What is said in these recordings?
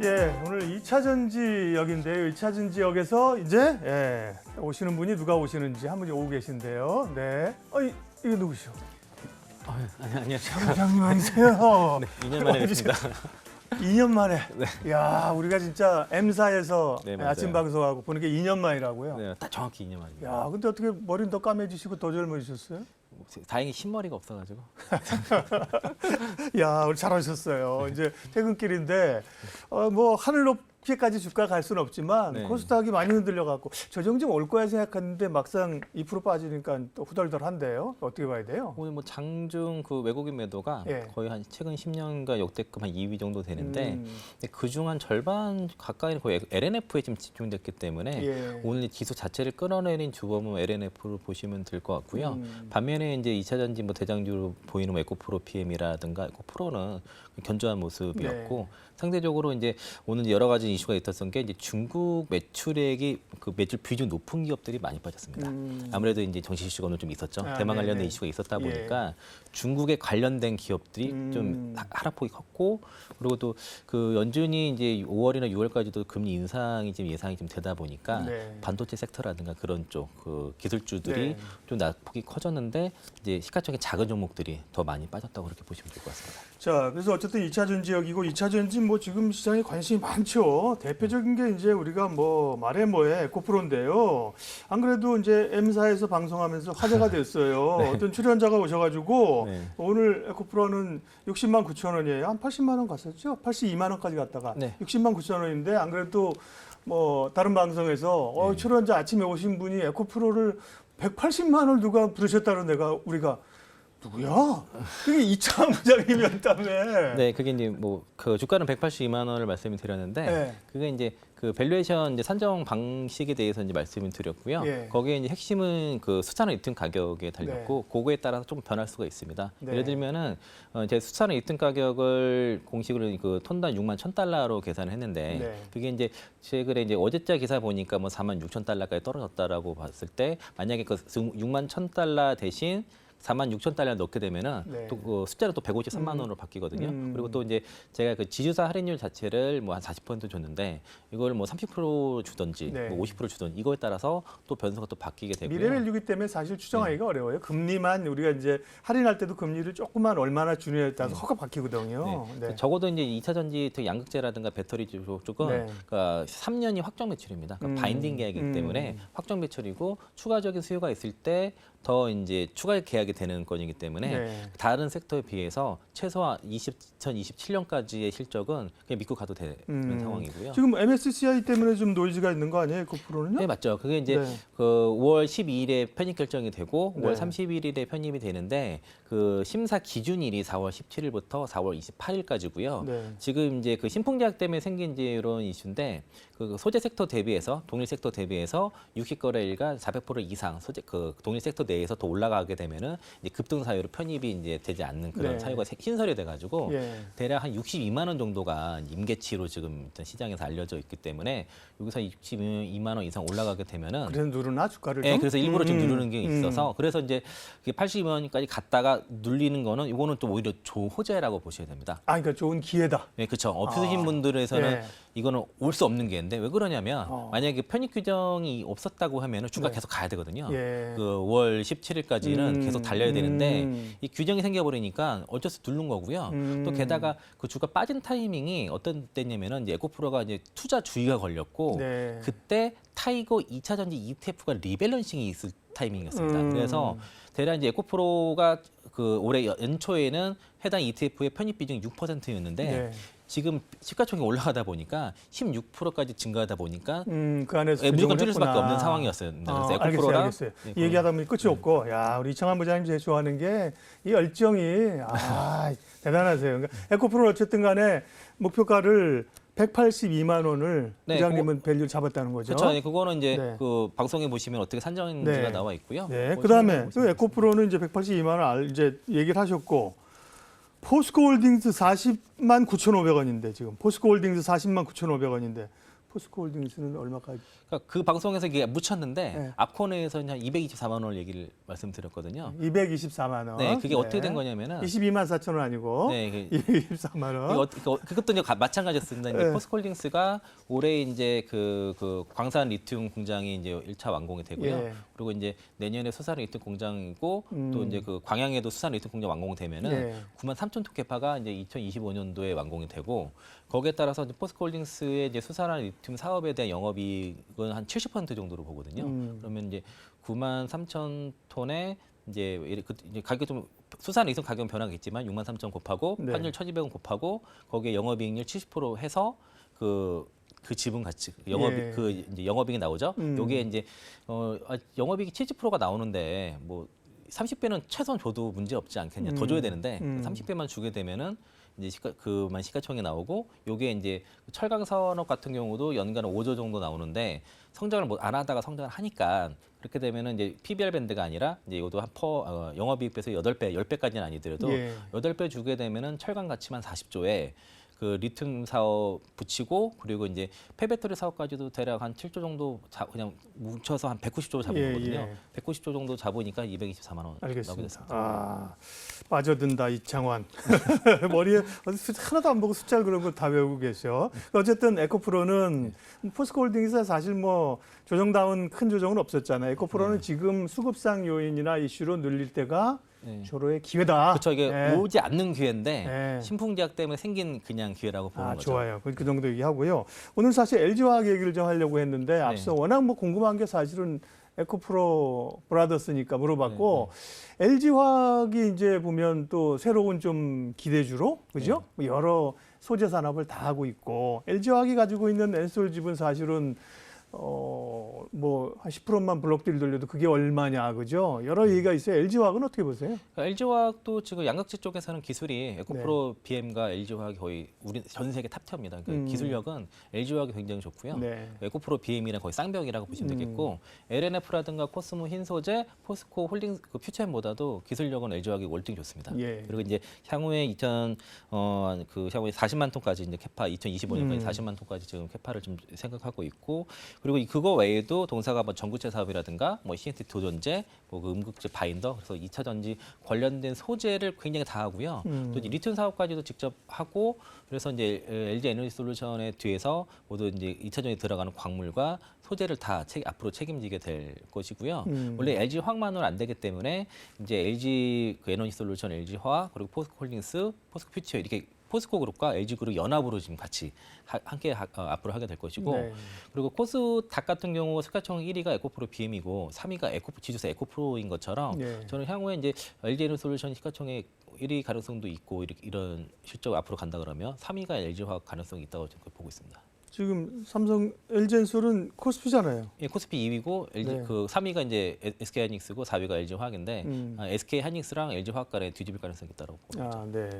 예, 오늘 2차 전지역인데요. 2차 전지역에서 이제 오시는 분이 누가 오시는지 한 분이 오고 계신데요. 네. 이게 누구시오? 안녕하세요. 회장님 아니세요? 네, 2년 만에 뵙습니다. 2년 만에. 네. 야, 우리가 진짜 M사에서 네, 맞아요. 아침 방송하고 보는 게 2년 만이라고요. 네, 딱 정확히 2년 만입니다. 야, 근데 어떻게 머리는 더 까매지시고 더 젊어지셨어요? 다행히 흰머리가 없어가지고. 야, 오늘 잘하셨어요. 이제 퇴근길인데 뭐 하늘 높이까지 주가 갈 수는 없지만 네. 코스닥이 많이 흔들려갖고 조정 좀 올 거야 생각했는데 막상 2% 빠지니까 또 후덜덜한데요. 어떻게 봐야 돼요? 오늘 뭐 장중 그 외국인 매도가 예. 거의 한 최근 10년간 역대급 한 2위 정도 되는데 그중 한 절반 가까이는 거의 LNF에 지금 집중됐기 때문에 예. 오늘 지수 자체를 끌어내린 주범은 LNF를 보시면 될 것 같고요. 반면에 이제 2차 전지 뭐 대장주로 보이는 뭐 에코프로 PM이라든가 에코프로는 견조한 모습이었고 네. 상대적으로 이제 오늘 여러 가지 이슈가 있었던 게 이제 중국 매출액이 그 매출 비중 높은 기업들이 많이 빠졌습니다. 아무래도 이제 정시 이슈가 오늘 좀 있었죠. 대만 관련된 네네. 이슈가 있었다 예. 보니까 중국에 관련된 기업들이 좀 하락폭이 컸고 그리고 또 그 연준이 이제 5월이나 6월까지도 금리 인상이 지금 예상이 좀 되다 보니까 네. 반도체 섹터라든가 그런 쪽 그 기술주들이 네. 좀 낙폭이 커졌는데 이제 시가총액 작은 종목들이 더 많이 빠졌다고 그렇게 보시면 될 것 같습니다. 자, 그래서 어쨌든 2차 전지역이고 2차 전지 뭐 지금 시장에 관심이 많죠. 대표적인 게 이제 우리가 뭐 말해 뭐해 에코프로인데요. 안 그래도 이제 M사에서 방송하면서 화제가 됐어요. 네. 어떤 출연자가 오셔가지고 네. 오늘 에코프로는 60만 9천 원이에요. 한 80만 원 갔었죠? 82만 원까지 갔다가 네. 60만 9천 원인데 안 그래도 뭐 다른 방송에서 출연자 아침에 오신 분이 에코프로를 180만 원을 누가 부르셨다는 우리가 누구야? 그게 이창 부장님이었다며. 네, 그게 이제 뭐 그 주가는 182만 원을 말씀을 드렸는데 네. 그게 이제 그 밸류에이션 이제 산정 방식에 대해서 이제 말씀을 드렸고요. 예. 거기에 이제 핵심은 그 수산업 입증 가격에 달렸고 그거에 따라서 좀 변할 수가 있습니다. 네. 예를 들면은 제 수산업 입증 가격을 공식으로 그 톤당 6만 1,000달러로 계산을 했는데 네. 그게 이제 최근에 이제 어제자 기사 보니까 뭐 4만 6천 달러까지 떨어졌다라고 봤을 때 만약에 그 6만 1,000달러 대신 4만 6천 달러 넣게 되면은 네. 또 그 숫자로 또 153만 원으로 바뀌거든요. 그리고 또 이제 제가 그 지주사 할인율 자체를 뭐 한 40% 줬는데 이걸 뭐 30% 주든지 네. 뭐 50% 주든지 이거에 따라서 또 변수가 또 바뀌게 되고요. 미래밸류기 때문에 사실 추정하기가 어려워요. 금리만 우리가 이제 할인할 때도 금리를 조금만 얼마나 주느냐에 따라서 허가 바뀌거든요. 네. 적어도 이제 2차 전지 특히 양극재라든가 배터리 쪽은 네. 그러니까 3년이 확정 매출입니다. 그러니까 바인딩 계약이기 때문에 확정 매출이고 추가적인 수요가 있을 때 더 이제 추가 계약이 되는 건이기 때문에 네. 다른 섹터에 비해서 최소한 2027년까지의 실적은 그냥 믿고 가도 되는 상황이고요. 지금 MSCI 때문에 좀 노이즈가 있는 거 아니에요? 에코프로는요? 네, 맞죠. 그게 이제 네. 그 5월 12일에 편입 결정이 되고 네. 5월 31일에 편입이 되는데 그 심사 기준일이 4월 17일부터 4월 28일까지고요. 네. 지금 이제 그 신풍제약 때문에 생긴 이제 이런 이슈인데 그 소재 섹터 대비해서 동일 섹터 대비해서 60거래일간 400% 이상 소재 그 동일 섹터 내에서 더 올라가게 되면은 이제 급등 사유로 편입이 이제 되지 않는 그런 네. 사유가 신설이 돼가지고 예. 대략 한 62만 원 정도가 임계치로 지금 일단 시장에서 알려져 있기 때문에 여기서 62만 원 이상 올라가게 되면은 그래서 누르나 주가를 네, 좀? 그래서 일부러 좀 누르는 게 있어서 그래서 이제 80만 원까지 갔다가 눌리는 거는 이거는 또 오히려 좋은 호재라고 보셔야 됩니다. 아, 그러니까 좋은 기회다. 네, 그렇죠. 없으신 분들에서는 네. 이거는 올 수 없는 게인데 왜 그러냐면 만약에 편입 규정이 없었다고 하면은 주가 네. 계속 가야 되거든요. 예. 그 5월 17일까지는 계속 달려야 되는데 이 규정이 생겨버리니까 어쩔 수 없이 누른 거고요. 또 게다가 그 주가 빠진 타이밍이 어떤 때냐면은 이제 에코프로가 이제 투자 주의가 걸렸고 네. 그때 타이거 2차 전지 ETF가 리밸런싱이 있을 타이밍이었습니다. 그래서 대략 이제 에코프로가 그 올해 연초에는 해당 ETF의 편입 비중이 6%였는데 네. 지금 시가총액이 올라가다 보니까 16%까지 증가하다 보니까 그 안에서 무조건 조정을 줄일 수밖에 했구나. 없는 상황이었어요. 그래서 에코프로랑 알겠어요. 이 얘기하다 보니 끝이 없고, 야, 우리 이창환 부장님 제일 좋아하는 게 이 열정이 대단하세요. 그러니까 에코프로는 어쨌든 간에 목표가를 182만 원을 네, 부장님은 밸류를 잡았다는 거죠. 그렇죠. 그거는 이제 네. 그 방송에 보시면 어떻게 산정인지가 네. 나와 있고요. 네. 보시면 그다음에 보시면 에코프로는 이제 182만 원 이제 얘기를 하셨고, 포스코홀딩스 40만 9,500원인데 지금 포스코홀딩스 40만 9,500원인데 포스코홀딩스는 얼마까지? 그러니까 그 방송에서 이게 묻혔는데 네. 앞코너에서는 한 224만 원을 얘기를 말씀드렸거든요. 224만 원. 네, 그게 어떻게 된 거냐면은 22만 4천 원 아니고 네, 224만 원. 그것도 이제 마찬가지였습니다. 이제 네. 포스코홀딩스가 올해 이제 그 광산 리튬 공장이 이제 1차 완공이 되고요. 예. 그리고 이제 내년에 수산 리튬 공장이고 음. 또 이제 그 광양에도 수산 리튬 공장 완공되면은 예. 9만 3천 톤 캐파가 이제 2025년도에 완공이 되고 거기에 따라서 이제 포스코홀딩스의 이제 수산화 리튬 사업에 대한 영업이익은 한 70% 정도로 보거든요. 그러면 이제 9만 3천 톤에 이제 가격 좀 수산 리튬 가격은 변하겠지만 6만 3천 곱하고 네. 환율 1,200원 곱하고 거기에 영업이익률 70% 해서 그 지분 가치 예. 그 이제 영업이익이 나오죠. 요게 이제 영업이익이 70%가 나오는데 뭐 30배는 최소한 줘도 문제 없지 않겠냐. 더 줘야 되는데 30배만 주게 되면은 이제 그만 시가총액이 나오고 요게 이제 철강 산업 같은 경우도 연간 5조 정도 나오는데 성장을 뭐 안 하다가 성장을 하니까 그렇게 되면은 이제 PBR 밴드가 아니라 이제 이것도 영업이익 배에서 8배, 10배까지는 아니더라도 예. 8배 주게 되면은 철강 가치만 40조에 그 리튬 사업 붙이고 그리고 이제 폐배터리 사업까지도 대략 한 7조 정도 그냥 뭉쳐서 한 190조 잡은 예, 거거든요. 예. 190조 정도 잡으니까 224만 원 나오게 알겠습니다. 됐습니다. 아, 빠져든다 이창환. 머리에 하나도 안 보고 숫자를 그런 걸 다 외우고 계셔. 어쨌든 에코프로는 포스코홀딩스가 사실 뭐 조정다운 큰 조정은 없었잖아요. 에코프로는 지금 수급상 요인이나 이슈로 늘릴 때가 네. 조로의 기회다. 그렇죠. 이게 네. 오지 않는 기회인데 네. 신풍제약 때문에 생긴 그냥 기회라고 보는 아, 거죠. 좋아요. 그 정도 얘기하고요. 오늘 사실 LG화학 얘기를 좀 하려고 했는데 앞서 워낙 뭐 궁금한 게 사실은 에코프로 브라더스니까 물어봤고 LG화학이 이제 보면 또 새로운 좀 기대주로 그죠? 여러 소재 산업을 다 하고 있고 LG화학이 가지고 있는 엔솔 칩은 사실은 뭐 한 10%만 블록딜 돌려도 그게 얼마냐 그죠? 여러 얘기가 있어요. LG화학은 어떻게 보세요? LG화학도 지금 양극재 쪽에서는 기술이 에코프로 BM과 LG화학이 거의 전 세계 탑10입니다. 그러니까 기술력은 LG화학이 굉장히 좋고요. 네. 에코프로 BM이랑 거의 쌍벽이라고 보시면 되겠고 LNF라든가 코스모 흰소재, 포스코 홀딩 그 퓨처엠보다도 기술력은 LG화학이 월등히 좋습니다. 예. 그리고 이제 향후에 향후에 40만 톤까지 이제 캐파 2025년까지 40만 톤까지 지금 캐파를 좀 생각하고 있고 그리고 그거 외에도 동사가 뭐 전구체 사업이라든가 뭐 CNT 도전제, 뭐그 음극재 바인더 그래서 2차 전지 관련된 소재를 굉장히 다 하고요. 또 이제 리튬 사업까지도 직접 하고 그래서 이제 LG 에너지 솔루션의 뒤에서 모두 이제 2차 전지 들어가는 광물과 소재를 다 앞으로 책임지게 될 것이고요. 원래 LG 화학만으로 안 되기 때문에 이제 LG 그 에너지 솔루션, LG 화학 그리고 포스코 홀딩스, 포스코 퓨처 이렇게 포스코 그룹과 LG 그룹 연합으로 지금 같이 함께 앞으로 하게 될 것이고 네. 그리고 코스닥 같은 경우 시가총액 1위가 에코프로 BM이고 3위가 지주사 에코프로인 것처럼 네. 저는 향후에 이제 LG 에너지솔루션 시가총액 1위 가능성도 있고 이런 실적 앞으로 간다 그러면 3위가 LG화학 가능성이 있다고 저는 보고 있습니다. 지금 삼성 LG엔솔은 코스피잖아요. 예, 코스피 2위고 LG 네. 그 3위가 이제 SK 하이닉스고 4위가 LG 화학인데 음. SK 하이닉스랑 LG 화학 간에 뒤집을 가능성이 있다고 봅니다. 아, 네.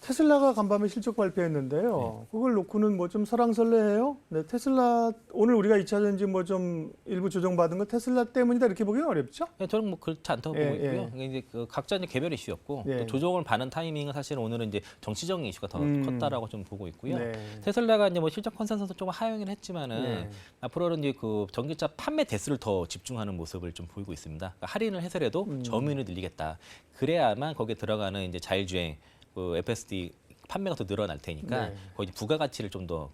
테슬라가 간밤에 실적 발표했는데요. 그걸 놓고는 뭐 좀 설왕설래해요. 네, 테슬라 오늘 우리가 2차 전지 뭐 좀 일부 조정받은 건 테슬라 때문이다 이렇게 보기는 어렵죠? 예, 저는 뭐 그렇지 않다고 예, 보고 있고요. 예. 그러니까 이제 그 각자 이제 개별 이슈였고 예. 또 조정을 받는 타이밍은 사실 오늘은 이제 정치적인 이슈가 더 컸다라고 좀 보고 있고요. 네. 테슬라가 이제 뭐 실적 컨센서스 조금 하향을 했지만은 네. 앞으로는 이제 그 전기차 판매 대수를 더 집중하는 모습을 좀 보이고 있습니다. 그러니까 할인을 해서라도 점유율을 늘리겠다. 그래야만 거기에 들어가는 이제 자율주행, 그 FSD 판매가 더 늘어날 테니까 네. 거의 부가가치를 좀 더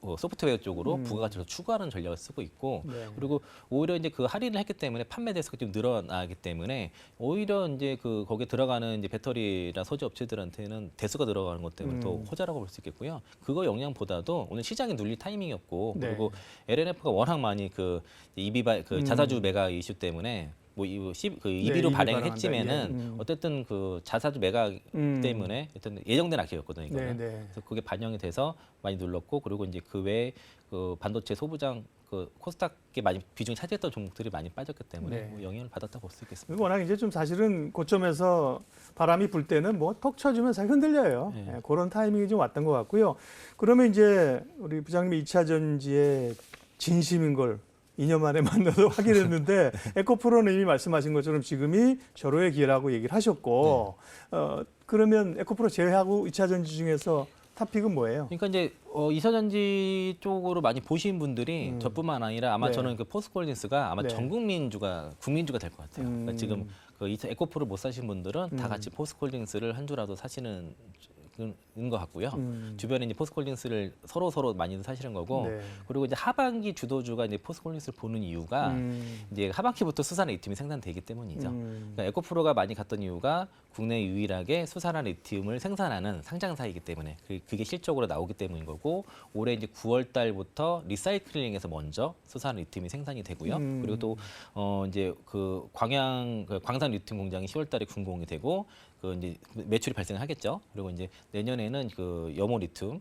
그 소프트웨어 쪽으로 부가가치를 추구하는 전략을 쓰고 있고 네. 그리고 오히려 이제 그 할인을 했기 때문에 판매 대수가 좀 늘어나기 때문에 오히려 이제 그 거기에 들어가는 이제 배터리나 소재 업체들한테는 대수가 들어가는 것 때문에 더 호재라고 볼 수 있겠고요. 그거 영향보다도 오늘 시장이 눌릴 타이밍이었고 네. 그리고 LNF가 워낙 많이 그 그 자사주 매각 이슈 때문에 뭐 EB로 EB 반영을 반영한다. 했지만은 예. 어쨌든 그 자사주 매각 때문에 일단 예정된 악재였거든요. 이거는. 네, 네. 그래서 그게 반영이 돼서 많이 눌렀고 그리고 이제 그 외에 그 반도체 소부장 그 코스닥에 많이 비중이 차지했던 종목들이 많이 빠졌기 때문에 네. 뭐 영향을 받았다고 볼 수 있겠습니다. 워낙 이제 좀 사실은 고점에서 바람이 불 때는 뭐 턱 쳐주면 잘 흔들려요. 네. 예, 그런 타이밍이 좀 왔던 것 같고요. 그러면 이제 우리 부장님이 2차 전지의 진심인 걸 2년 만에 만나서 확인했는데 에코프로는 이미 말씀하신 것처럼 지금이 절호의 기회라고 얘기를 하셨고 그러면 에코프로 제외하고 2차 전지 중에서 탑픽은 뭐예요? 그러니까 이제 이차전지 쪽으로 많이 보신 분들이 저뿐만 아니라 아마 네. 저는 그 포스코홀딩스가 아마 네. 전 국민주가 될 것 같아요. 그러니까 지금 그 에코프로 못 사신 분들은 다 같이 포스코홀딩스를 한 주라도 사시는 것 같고요. 주변에 이제 포스코홀딩스를 서로 많이들 사시는 거고, 네. 그리고 이제 하반기 주도주가 이제 포스코홀딩스를 보는 이유가 이제 하반기부터 수산화 리튬이 생산되기 때문이죠. 그러니까 에코프로가 많이 갔던 이유가 국내 유일하게 수산화 리튬을 생산하는 상장사이기 때문에 그게 실적으로 나오기 때문인 거고, 올해 이제 9월 달부터 리사이클링에서 먼저 수산화 리튬이 생산이 되고요. 그리고 또 이제 그 광산 리튬 공장이 10월 달에 준공이 되고, 그 이제 매출이 발생하겠죠. 그리고 이제 내년에는 그 염호 리튬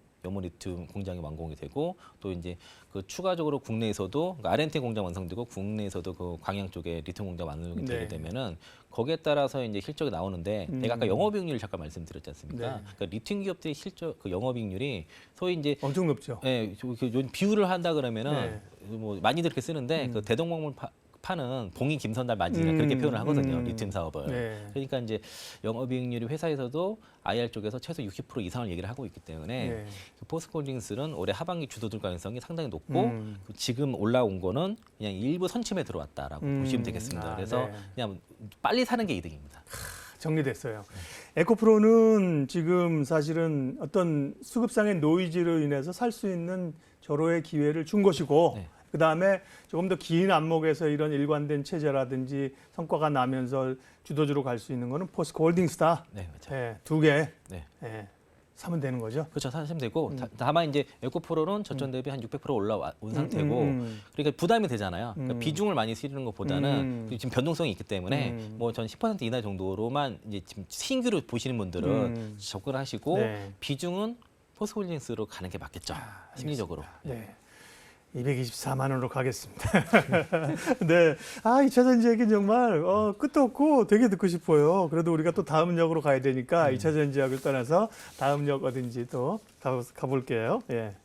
공장이 완공이 되고, 또 이제 그 추가적으로 국내에서도 그러니까 아르헨틴 공장 완성되고 국내에서도 그 광양 쪽에 리튬 공장 완성이 되게 네. 되면은 거기에 따라서 이제 실적이 나오는데, 내가 아까 영업이익률 잠깐 말씀드렸지 않습니까? 네. 그러니까 리튬 기업들의 실적 그 영업이익률이 소위 이제 엄청 높죠. 그 비율을 한다 그러면은 네. 뭐 많이들 이렇게 쓰는데 그 대동목물 파는 봉이 김선달 마진이나 그렇게 표현을 하거든요. 리튬 사업을. 네. 그러니까 이제 영업이익률이 회사에서도 IR 쪽에서 최소 60% 이상을 얘기를 하고 있기 때문에 네. 그 포스코홀딩스는 올해 하반기 주도들 가능성이 상당히 높고, 그 지금 올라온 거는 그냥 일부 선침에 들어왔다라고 보시면 되겠습니다. 그래서 네. 그냥 빨리 사는 게 이득입니다. 정리됐어요. 에코프로는 지금 사실은 어떤 수급상의 노이즈로 인해서 살 수 있는 절호의 기회를 준 것이고, 네. 그다음에 조금 더 긴 안목에서 이런 일관된 체제라든지 성과가 나면서 주도주로 갈 수 있는 거는 포스코홀딩스다. 네, 맞아요. 네, 두 개 네. 사면 되는 거죠. 그렇죠. 사시면 되고, 다만 이제 에코프로는 저점 대비 한 600% 올라온 상태고, 그러니까 부담이 되잖아요. 그러니까 비중을 많이 실는 것보다는 지금 변동성이 있기 때문에 뭐 전 10% 이나 정도로만 이제 지금 신규로 보시는 분들은 접근하시고, 네. 비중은 포스홀딩스로 가는 게 맞겠죠. 심리적으로. 네. 224만 원으로 가겠습니다. 네. 아, 2차 전지 얘기는 정말 끝도 없고 되게 듣고 싶어요. 그래도 우리가 또 다음 역으로 가야 되니까 2차 전지역을 떠나서 다음 역 어딘지 또 가볼게요. 예.